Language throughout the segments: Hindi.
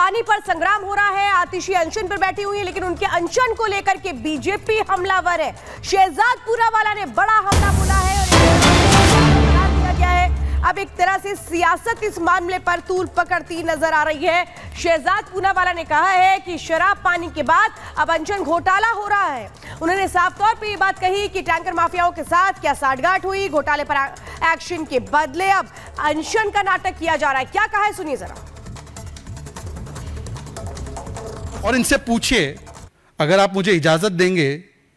पानी पर संग्राम हो रहा है। आतिशी अनशन पर बैठी हुई है, लेकिन उनके अनशन को लेकर के बीजेपी हमलावर है। शहजाद पूनावाला ने बड़ा हमला बोला है और दिया गया है। अब एक तरह से सियासत इस मामले पर तूल पकड़ती नजर आ रही है। शहजाद पूनावाला ने कहा है कि शराब पानी के बाद अब अनशन घोटाला हो रहा है। उन्होंने साफ तौर पे ये बात कही कि टैंकर माफियाओं के साथ क्या साठगांठ हुई, घोटाले पर एक्शन के बदले अब अनशन का नाटक किया जा रहा है। क्या कहा है, सुनिए जरा। और इनसे पूछिए, अगर आप मुझे इजाजत देंगे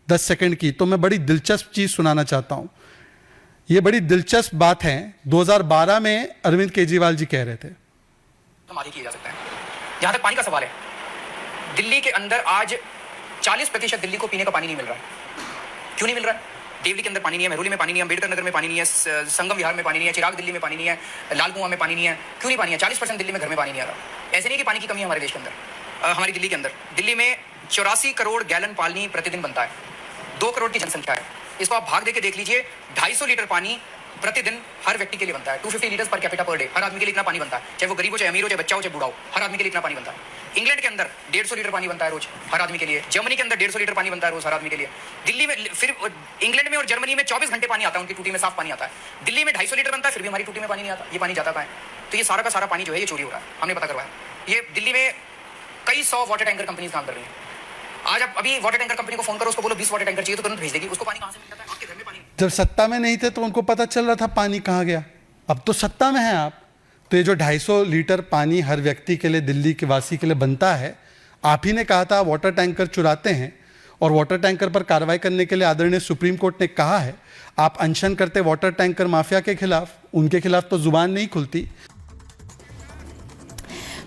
10 सेकंड की, तो मैं बड़ी दिलचस्प चीज सुनाना चाहता हूं। यह बड़ी दिलचस्प बात है। 2012 में अरविंद केजरीवाल जी कह रहे थे, हम आगे किया जा सकता है। जहां तक पानी का सवाल है, दिल्ली के अंदर आज 40% दिल्ली को पीने का पानी नहीं मिल रहा है। क्यों नहीं मिल रहा है? देवली के अंदर पानी नहीं है, महरौली में पानी नहीं है, अम्बेडकर नगर में पानी नहीं है, संगम विहार में पानी नहीं है, चिराग दिल्ली में पानी नहीं है, लाल कुआं में पानी नहीं है। क्यों नहीं पानी है? 40% दिल्ली में घर में पानी नहीं आ रहा। ऐसे नहीं कि पानी की कमी है हमारे देश के अंदर, हमारी दिल्ली के अंदर। दिल्ली में 84 करोड़ गैलन पानी प्रतिदिन बनता है। 2 करोड़ की जनसंख्या है। इसको आप भाग देके देख लीजिए, 250 लीटर पानी प्रतिदिन हर व्यक्ति के लिए बनता है। 250 litres per capita per day. हर आदमी के लिए इतना पानी बनता है, चाहे वो गरीब हो, चाहे अमीर हो, चाहे बच्चा हो, चाहे बूढ़ा हो, हर आदमी के लिए इतना पानी बनता है। इंग्लैंड के अंदर 150 लीटर पानी बनता है रोज हर आदमी के लिए। जर्मनी के अंदर 150 लीटर पानी बनता है रोज हर आदमी के लिए। दिल्ली में फिर इंग्लैंड में और जर्मनी में 24 घंटे पानी आता है, उनकी टूटी में साफ पानी आता है। दिल्ली में 250 लीटर बनता है, फिर भी हमारी टूटी में पानी नहीं आता। ये पानी जाता कहाँ है? तो ये सारा का सारा पानी जो है ये चोरी हो रहा है, हमने पता करवाया। ये दिल्ली में कई 100 वाटर टैंकर कंपनीज काम कर रही हैं। आज आप अभी वाटर टैंकर कंपनी को फोन करो, उसको बोलो 20 वाटर टैंकर चाहिए, तो तुरंत भेज देगी। उसको पानी कहां से मिलता है? आपके घर में पानी। जब सत्ता में नहीं थे तो उनको पता चल रहा था पानी कहाँ गया। अब तो सत्ता में है आप, तो ये जो 250 लीटर पानी हर व्यक्ति के लिए, दिल्ली के वासी के लिए बनता है, आप ही ने कहा था वाटर टैंकर चुराते हैं। और वाटर टैंकर पर कार्रवाई करने के लिए आदरणीय सुप्रीम कोर्ट ने कहा है। आप अनशन करते वाटर टैंकर माफिया के खिलाफ, उनके खिलाफ तो जुबान नहीं खुलती।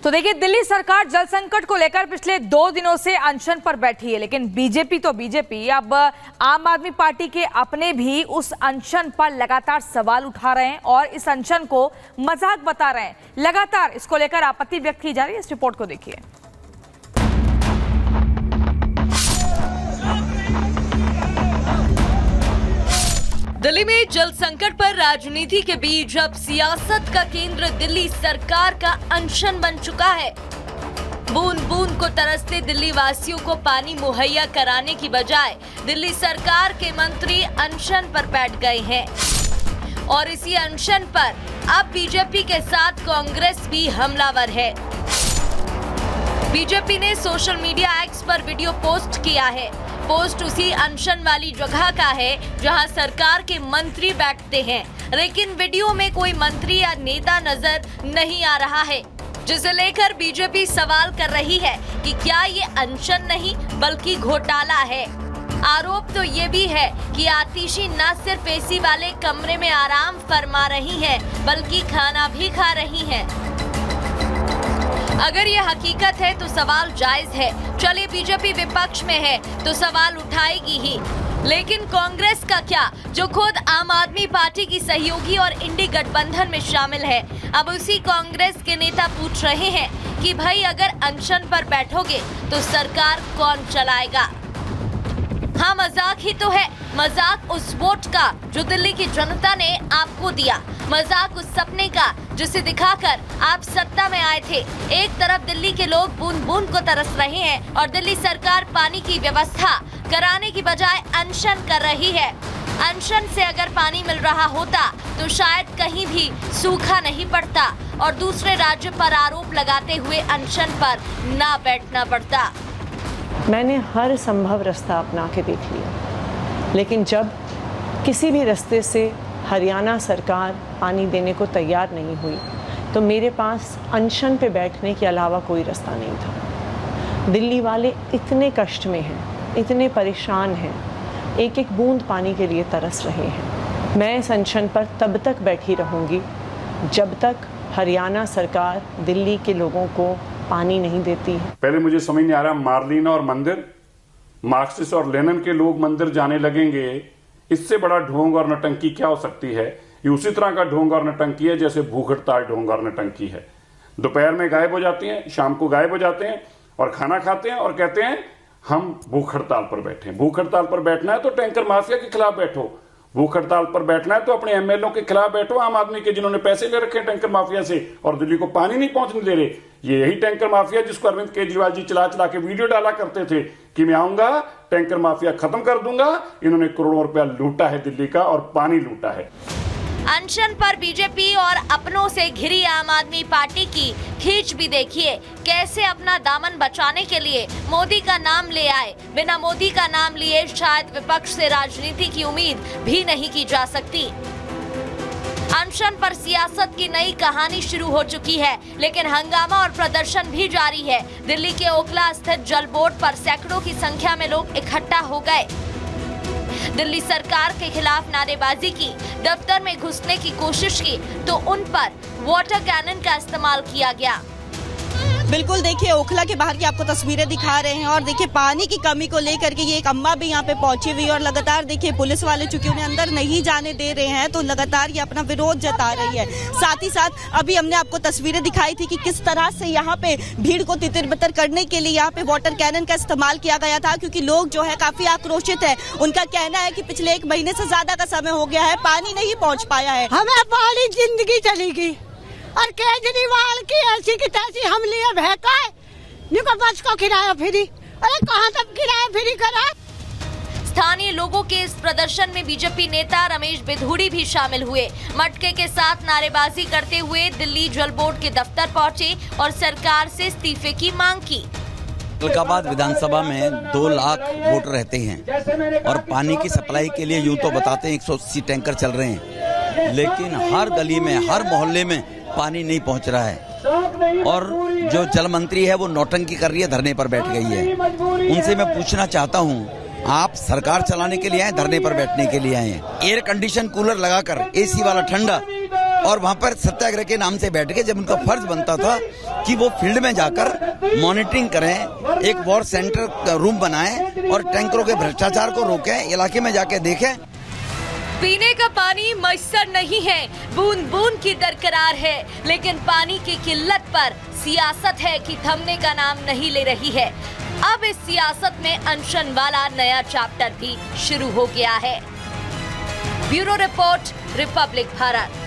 तो देखिए, दिल्ली सरकार जल संकट को लेकर पिछले 2 दिनों से अनशन पर बैठी है, लेकिन बीजेपी तो बीजेपी, अब आम आदमी पार्टी के अपने भी उस अनशन पर लगातार सवाल उठा रहे हैं और इस अनशन को मजाक बता रहे हैं। लगातार इसको लेकर आपत्ति व्यक्त की जा रही है। इस रिपोर्ट को देखिए। दिल्ली में जल संकट पर राजनीति के बीच अब सियासत का केंद्र दिल्ली सरकार का अनशन बन चुका है। बूंद बूंद को तरसते दिल्ली वासियों को पानी मुहैया कराने की बजाय दिल्ली सरकार के मंत्री अनशन पर बैठ गए हैं और इसी अनशन पर अब बीजेपी के साथ कांग्रेस भी हमलावर है। बीजेपी ने सोशल मीडिया एक्स पर वीडियो पोस्ट किया है। पोस्ट उसी अनशन वाली जगह का है जहां सरकार के मंत्री बैठते हैं, लेकिन वीडियो में कोई मंत्री या नेता नजर नहीं आ रहा है, जिसे लेकर बीजेपी सवाल कर रही है कि क्या ये अनशन नहीं बल्कि घोटाला है। आरोप तो ये भी है कि आतिशी न सिर्फ एसी वाले कमरे में आराम फरमा रही है, बल्कि खाना भी खा रही है। अगर ये हकीकत है तो सवाल जायज है। चलिए, बीजेपी विपक्ष में है तो सवाल उठाएगी ही, लेकिन कांग्रेस का क्या, जो खुद आम आदमी पार्टी की सहयोगी और इंडी गठबंधन में शामिल है। अब उसी कांग्रेस के नेता पूछ रहे हैं कि भाई अगर अनशन पर बैठोगे तो सरकार कौन चलाएगा। हाँ, मजाक ही तो है। मजाक उस वोट का जो दिल्ली की जनता ने आपको दिया, मजाक उस सपने का जिसे दिखाकर आप सत्ता में आए थे। एक तरफ दिल्ली के लोग बूंद बूंद को तरस रहे हैं और दिल्ली सरकार पानी की व्यवस्था कराने की बजाय अनशन कर रही है। अनशन से अगर पानी मिल रहा होता तो शायद कहीं भी सूखा नहीं पड़ता और दूसरे राज्य पर आरोप लगाते हुए अनशन पर ना बैठना पड़ता। मैंने हर संभव रास्ता अपना के देख लिया, लेकिन जब किसी भी रास्ते से हरियाणा सरकार पानी देने को तैयार नहीं हुई तो मेरे पास अनशन पे बैठने के अलावा कोई रास्ता नहीं था। दिल्ली वाले इतने कष्ट में हैं, इतने परेशान हैं, एक एक बूंद पानी के लिए तरस रहे हैं। मैं इस अनशन पर तब तक बैठी रहूँगी जब तक हरियाणा सरकार दिल्ली के लोगों को पानी नहीं देती है। पहले मुझे समझ नहीं आ रहा, मार्लिना और मंदिर, मार्क्सिस्ट और लेनिन के लोग मंदिर जाने लगेंगे, इससे बड़ा ढोंग और नटंकी क्या हो सकती है। ये उसी तरह का ढोंग और नटंकी है जैसे भूख हड़ताल ढोंग और नटंकी है। दोपहर में गायब हो जाती हैं, शाम को गायब हो जाते हैं और खाना खाते हैं और कहते हैं हम भूख हड़ताल पर बैठे हैं। भूख हड़ताल पर बैठना है तो टैंकर माफिया के खिलाफ बैठो। भूख हड़ताल पर बैठना है तो अपने एमएलए के खिलाफ बैठो, आम आदमी के, जिन्होंने पैसे ले रखे हैं टैंकर माफिया से और दिल्ली को पानी नहीं पहुंचने दे रहे। ये यही टैंकर माफिया जिसको अरविंद केजरीवाल जी चला चला के वीडियो डाला करते थे कि मैं आऊंगा टैंकर माफिया खत्म कर दूंगा। इन्होंने करोड़ों रुपया लूटा है दिल्ली का और पानी लूटा है। अनशन पर बीजेपी और अपनों से घिरी आम आदमी पार्टी की खींच भी देखिए। कैसे अपना दामन बचाने के लिए मोदी का नाम ले आए। बिना मोदी का नाम लिए शायद विपक्ष से राजनीति की उम्मीद भी नहीं की जा सकती। अनशन पर सियासत की नई कहानी शुरू हो चुकी है, लेकिन हंगामा और प्रदर्शन भी जारी है। दिल्ली के ओखला स्थित जल बोर्ड पर सैकड़ों की संख्या में लोग इकट्ठा हो गए। दिल्ली सरकार के खिलाफ नारेबाजी की, दफ्तर में घुसने की कोशिश की तो उन पर वाटर कैनन का इस्तेमाल किया गया। बिल्कुल, देखिए ओखला के बाहर की आपको तस्वीरें दिखा रहे हैं और देखिए पानी की कमी को लेकर के ये एक अम्मा भी यहाँ पे पहुंची हुई है और लगातार देखिए पुलिस वाले चूंकि उन्हें अंदर नहीं जाने दे रहे हैं तो लगातार ये अपना विरोध जता रही है। साथ ही साथ अभी हमने आपको तस्वीरें दिखाई थी कि किस तरह से यहाँ पे भीड़ को तितर-बितर करने के लिए यहाँ पे वाटर कैनन का इस्तेमाल किया गया था, क्योंकि लोग जो है काफी आक्रोशित है। उनका कहना है कि पिछले 1 महीने से ज्यादा का समय हो गया है, पानी नहीं पहुँच पाया है। हमें पानी जिंदगी चलेगी और केजरीवाल की ऐसी की तैसी हम लिए बहकाए निको बस को किराया फ्री। अरे कहाँ तक किराया फ्री करा। स्थानीय लोगों के इस प्रदर्शन में बीजेपी नेता रमेश बिधूड़ी भी शामिल हुए। मटके के साथ नारेबाजी करते हुए दिल्ली जल बोर्ड के दफ्तर पहुंचे और सरकार से इस्तीफे की मांग की। इलाहाबाद विधानसभा में 2 लाख वोटर रहते हैं और पानी की सप्लाई के लिए यूं तो बताते हैं 180 टैंकर चल रहे हैं, लेकिन हर गली में हर मोहल्ले में पानी नहीं पहुंच रहा है और जो जल मंत्री है वो नौटंकी कर रही है, धरने पर बैठ गई है। उनसे मैं पूछना चाहता हूं, आप सरकार चलाने के लिए आए, धरने पर बैठने के लिए आए हैं? एयर कंडीशन कूलर लगाकर एसी वाला ठंडा और वहां पर सत्याग्रह के नाम से बैठ के, जब उनका फर्ज बनता था कि वो फील्ड में जाकर मॉनिटरिंग करें, एक वॉर सेंटर रूम बनाएं और टैंकरों के भ्रष्टाचार को रोकें, इलाके में जाके देखें। पीने का पानी मैसर नहीं है, बूंद बूंद की दरकरार है, लेकिन पानी की किल्लत पर सियासत है कि थमने का नाम नहीं ले रही है। अब इस सियासत में अनशन वाला नया चैप्टर भी शुरू हो गया है। Bureau report, Republic Bharat.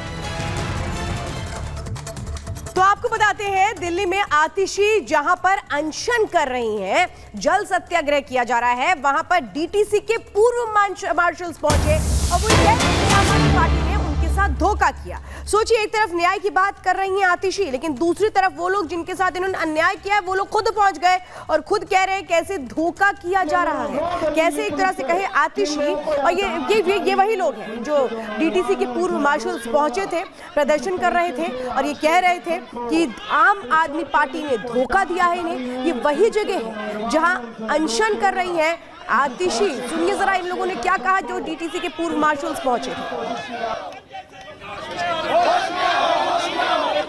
तो आपको बताते हैं, दिल्ली में आतिशी जहां पर अनशन कर रही हैं, जल सत्याग्रह किया जा रहा है, वहां पर डीटीसी के पूर्व मार्शल्स पहुंचे और वो आम आदमी पार्टी ने उनके साथ धोखा किया। सोचिए, एक तरफ न्याय की बात कर रही हैं आतिशी, लेकिन दूसरी तरफ वो लोग जिनके साथ इन्होंने अन्याय किया है वो लोग खुद पहुंच गए और खुद कह रहे हैं कैसे धोखा किया जा रहा है, कैसे एक तरह से कहे आतिशी। और ये वही लोग हैं जो डीटीसी के पूर्व मार्शल्स पहुंचे थे, प्रदर्शन कर रहे थे और ये कह रहे थे कि आम आदमी पार्टी ने धोखा दिया है इन्हें। ये वही जगह है जहां अनशन कर रही हैं आतिशी। सुनिए जरा इन लोगों ने क्या कहा जो डीटीसी के पूर्व मार्शल्स पहुंचे थे।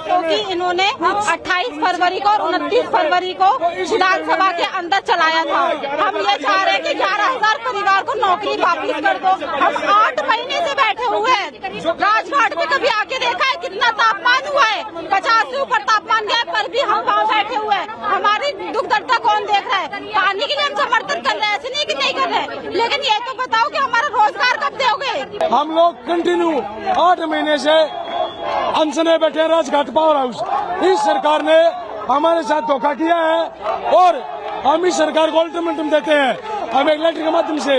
क्योंकि इन्होंने 28 फरवरी को और 29 फरवरी को विधानसभा के अंदर चलाया था। हम ये चाह रहे हैं कि 11,000 परिवार को नौकरी वापस कर दो। हम 8 महीने से बैठे हुए हैं, राजघाट पे कभी आके देखा है कितना तापमान हुआ है? 50 से ऊपर तापमान गया पर भी हम वहाँ बैठे हुए हैं। हमारी दुख दर्दा कौन देख रहा है? पानी के लिए हम समर्थन कर रहे हैं, ऐसे नहीं कि नहीं कर रहे, लेकिन ये तो बताओ कि हमारा रोजगार कब दोगे? हम लोग कंटिन्यू 8 महीने से अनशन में बैठे हैं राजघाट पावर हाउस। इस सरकार ने हमारे साथ धोखा किया है और हम इस सरकार को अल्टीमेटम देते हैं, हम एक लेटर के माध्यम से,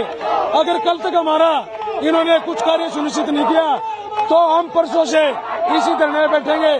अगर कल तक हमारा इन्होंने कुछ कार्य सुनिश्चित नहीं किया तो हम परसों से इसी धरने में बैठेंगे।